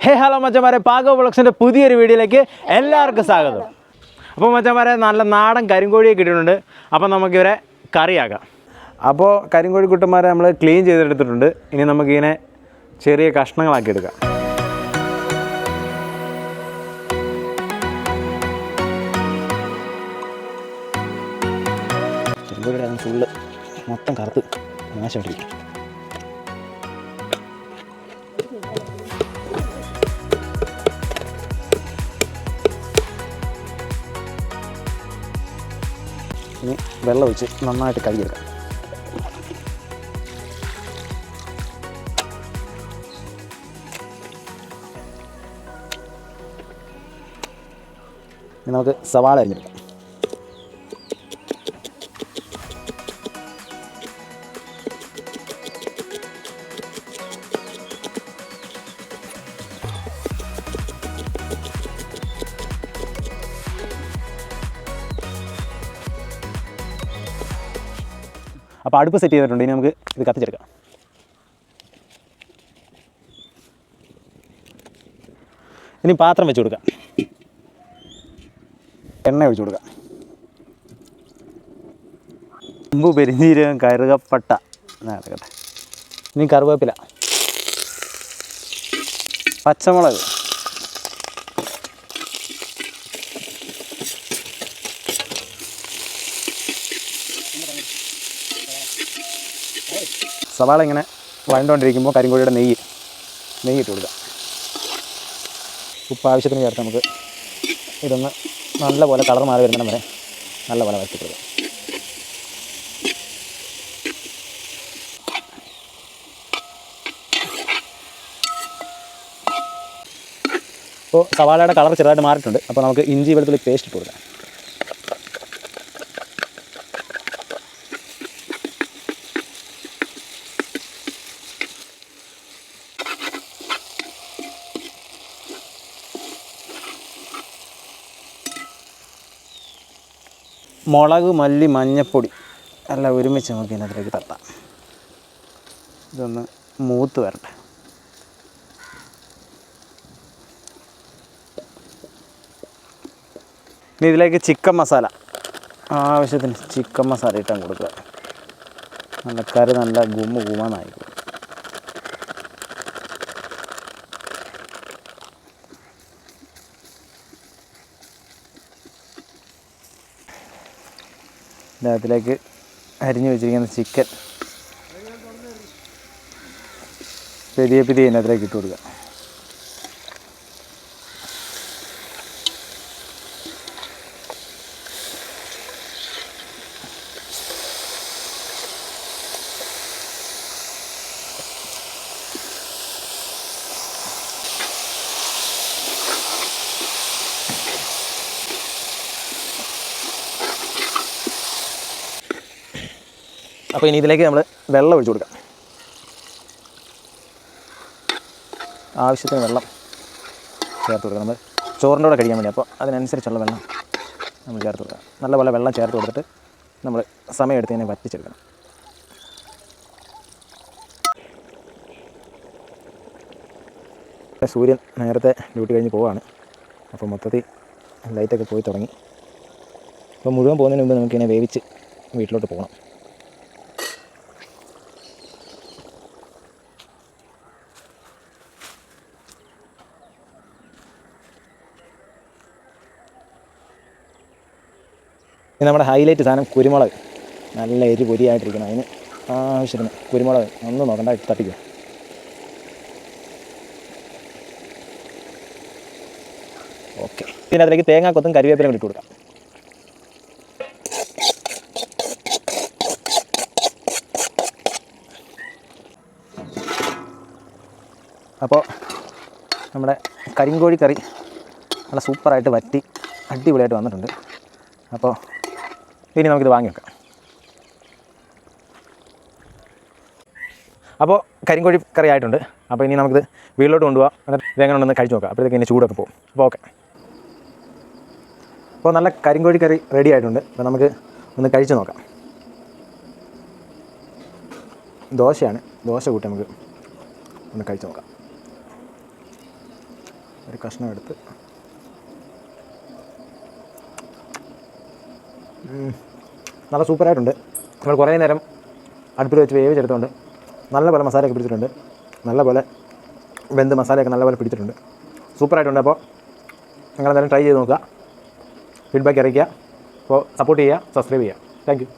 ഹേ hello മച്ചന്മാരെ, പാകോ വ്ളോഗ്സിൻ്റെ പുതിയൊരു വീഡിയോയിലേക്ക് എല്ലാവർക്കും സ്വാഗതം. അപ്പോൾ മച്ചന്മാരെ, നല്ല നാടൻ കരിങ്കോഴിയെ കിട്ടിയിട്ടുണ്ട്. അപ്പോൾ നമുക്കിവരെ കറിയാക്കാം. അപ്പോൾ കരിങ്കോഴി കുട്ടന്മാരെ നമ്മൾ ക്ലീൻ ചെയ്തെടുത്തിട്ടുണ്ട്. ഇനി നമുക്കിങ്ങനെ ചെറിയ കഷ്ണങ്ങളാക്കി എടുക്കാം. കരിങ്കോഴിയുടെ ഫുള്ള് മൊത്തം കറുത്ത് നാശമായിട്ടിരിക്കും. ഇനി വെള്ളം ഒഴിച്ച് നന്നായിട്ട് കഴുകിയെടുക്കാം. ഇനി നമുക്ക് സവാള അരിഞ്ഞെടുക്കാം. അപ്പോൾ അടുപ്പ് സെറ്റ് ചെയ്തിട്ടുണ്ട്. ഇനി നമുക്ക് ഇത് കത്തിച്ചെടുക്കാം. ഇനി പാത്രം വെച്ച് കൊടുക്കാം. എണ്ണ ഒഴിച്ചു കൊടുക്കാം. ഉമ്പ്, പെരിഞ്ചീരകം, കറുകപ്പട്ട നടക്കട്ടെ. ഇനി കറിവേപ്പില, പച്ചമുളക്, സവാള ഇങ്ങനെ വഴണ്ടുകൊണ്ടിരിക്കുമ്പോൾ കരിങ്കോഴിയുടെ നെയ്യ് ഇട്ട് കൊടുക്കുക. ഉപ്പ് ആവശ്യത്തിന് ചേർത്ത് നമുക്ക് ഇതൊന്ന് നല്ലപോലെ കളർ മാറി വരുന്നിടം വരെ നല്ലപോലെ വഴറ്റി കൊടുക്കുക. ഇപ്പോൾ സവാളയുടെ കളർ ചെറുതായിട്ട് മാറിയിട്ടുണ്ട്. അപ്പോൾ നമുക്ക് ഇഞ്ചി വെളുത്തുള്ളി പേസ്റ്റ് ഇട്ട് കൊടുക്കാം. മുളക്, മല്ലി, മഞ്ഞൾപ്പൊടി എല്ലാം ഒരുമിച്ച് നമുക്ക് ഇതിനകത്തേക്ക് തട്ടാം. ഇതൊന്ന് മൂത്ത് വരട്ടെ. ഇനി ഇതിലേക്ക് ചിക്കൻ മസാല, ആവശ്യത്തിന് ചിക്കൻ മസാല ഇട്ടാൻ കൊടുക്കുക. നല്ല കറി നല്ല ഗുമ്മാനായിരിക്കും. അതിലേക്ക് അരിഞ്ഞു വെച്ചിരിക്കുന്ന ചിക്കൻ പെരിയ ഇതിനകത്തേക്ക് ഇട്ട് കൊടുക്കുക. അപ്പോൾ ഇനി ഇതിലേക്ക് നമ്മൾ വെള്ളം ഒഴിച്ചു കൊടുക്കാം. ആവശ്യത്തിന് വെള്ളം ചേർത്ത് കൊടുക്കാം. നമ്മൾ ചോറിൻ്റെ കൂടെ കഴിക്കാൻ വേണ്ടി. അപ്പോൾ അതിനനുസരിച്ചുള്ള വെള്ളം നമ്മൾ ചേർത്ത് കൊടുക്കാം. നല്ലപോലെ വെള്ളം ചേർത്ത് കൊടുത്തിട്ട് നമ്മൾ സമയമെടുത്ത് ഇതിനെ വറ്റിച്ചെടുക്കണം. സൂര്യൻ നേരത്തെ ഡ്യൂട്ടി കഴിഞ്ഞ് പോവുകയാണ്. അപ്പോൾ മൊത്തത്തിൽ ലൈറ്റൊക്കെ പോയി തുടങ്ങി. അപ്പോൾ മുഴുവൻ പോകുന്നതിന് മുമ്പ് നമുക്കിങ്ങനെ വേവിച്ച് വീട്ടിലോട്ട് പോകണം. ഇനി നമ്മുടെ ഹൈലൈറ്റ് സാധനം കുരുമുളക്, നല്ല പൊരിയായിട്ടിരിക്കണം. അതിന് ആവശ്യത്തിന് കുരുമുളക് ഒന്ന് നോക്കണ്ട തട്ടിക്കുക. ഓക്കെ, ഇതിനകത്തേക്ക് തേങ്ങാക്കൊത്തും കരിവേപ്പിലയും ഇട്ട് കൊടുക്കാം. അപ്പോൾ നമ്മുടെ കരിങ്കോഴി കറി നല്ല സൂപ്പറായിട്ട് വറ്റി അടിപൊളിയായിട്ട് വന്നിട്ടുണ്ട്. അപ്പോൾ ഇനി നമുക്കിത് വാങ്ങി വെക്കാം. അപ്പോൾ കരിങ്കോഴി കറി ആയിട്ടുണ്ട്. അപ്പോൾ ഇനി നമുക്കിത് വീട്ടിലോട്ട് കൊണ്ടുപോകാം. എന്നിട്ട് ഇതെങ്ങനെ ഉണ്ടെന്ന് കഴിച്ച് നോക്കാം. അപ്പോഴത്തേക്ക് ഇനി ചൂടൊക്കെ പോകും. അപ്പോൾ ഓക്കെ, അപ്പോൾ നല്ല കരിങ്കോഴി കറി റെഡി ആയിട്ടുണ്ട്. അപ്പോൾ നമുക്ക് ഒന്ന് കഴിച്ച് നോക്കാം. ദോശയാണ്, ദോശ കൂട്ടി നമുക്ക് ഒന്ന് കഴിച്ച് നോക്കാം. ഒരു കഷ്ണം എടുത്ത് നല്ല സൂപ്പറായിട്ടുണ്ട്. നമ്മൾ കുറേ നേരം അടുപ്പിൽ വെച്ച് വേവിച്ചെടുത്തുകൊണ്ട് നല്ലപോലെ മസാലയൊക്കെ പിടിച്ചിട്ടുണ്ട്. നല്ലപോലെ വെന്ത് മസാലയൊക്കെ നല്ലപോലെ പിടിച്ചിട്ടുണ്ട്. സൂപ്പറായിട്ടുണ്ട്. അപ്പോൾ നിങ്ങളെന്തായാലും ട്രൈ ചെയ്ത് നോക്കുക, ഫീഡ്ബാക്ക് അറിയിക്കുക. അപ്പോൾ സപ്പോർട്ട് ചെയ്യുക, സബ്സ്ക്രൈബ് ചെയ്യുക. Thank you.